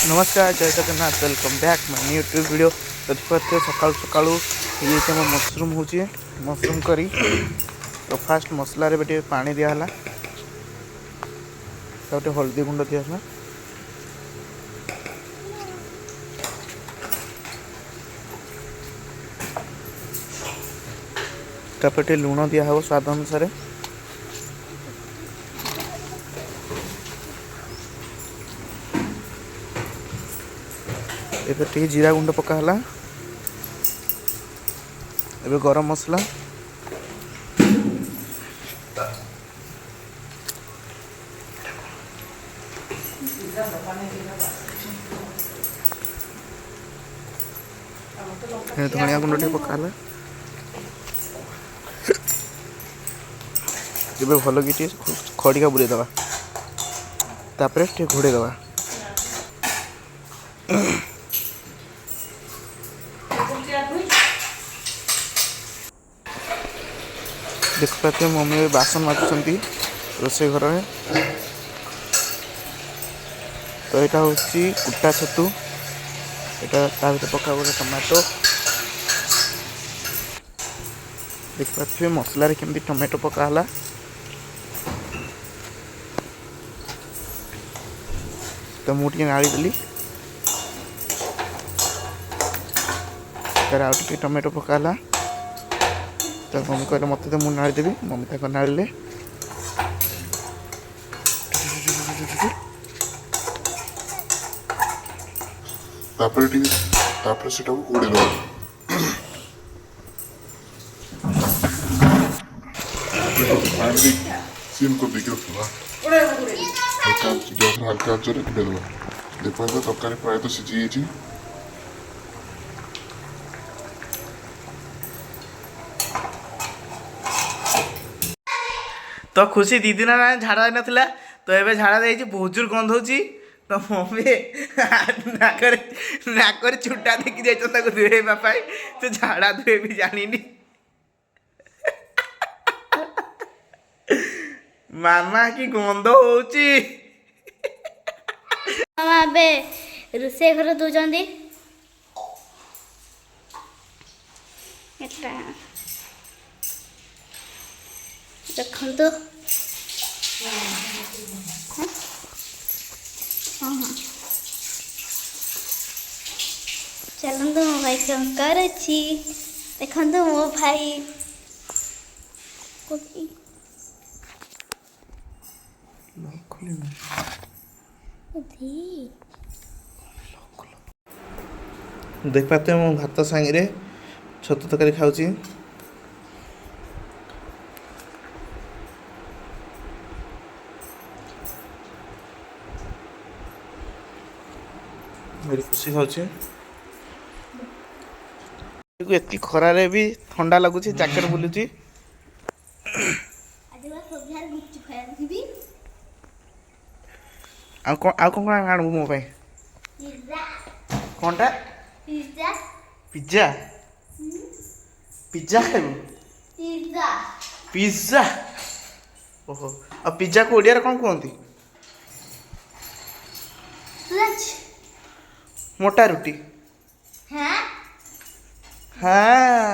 नमस्कार जय Jagannath welcome back my YouTube video. तो देखते सकाल सकाल ये मशरूम हो मशरूम करी। तो फास्ट मसला रे बेटे पानी दियाला गोटे हल्दी गुंड दिया तापर लुण दिया हब स्वाद अनुसार। ए जीरा गुंड पकाला ए गरम मसला धनिया गुंड पकाला ए भल कि खड़िका बुले दबा तापर घोड़े दबा। देख पाते मम्मी बासन माजुंट रोसे घर में। तो यहाँ हूँ कुटा छतु यहाँ पका गोटे टमाटो देख पाते मसलार केमती टमाटो पकाला। तो मुझे नाड़ी देली तार आउ टमाटो पकाला। तो मम्मी कहले मत तो मुझे नाड़ी देवी मम्मी तक नाड़े सेटा को घोड़े दो सिम को देखिए हल्का आंच रे घोड़े दो। देखो तरकारी प्राय तो सीझी जाइए। तो खुशी दी दिन झाड़ा नाला तो ये झाड़ा जाइए बहुत जोर गंध हो। तो मम्मी नाक छुटा देखी जाता धुएबा तो झाड़ा धुए भी जानी मामा की गंध हो। रोसे घर दौरान देखु चलतु मो भाई कंकर अच्छी देखु मो भाई देख पाते मो भात सांगे छतु तरकारी खाऊची। मेरी खुशी खाऊची एति खरारे भी ठंडा लगुच जैकेट बुलूची। आणु मो कौनटा पिज्जा पिज्जा खाइबू पिज्जा ओहो आ पिज्जा को ओडिया कौन कहती मोटा रुटी हाँ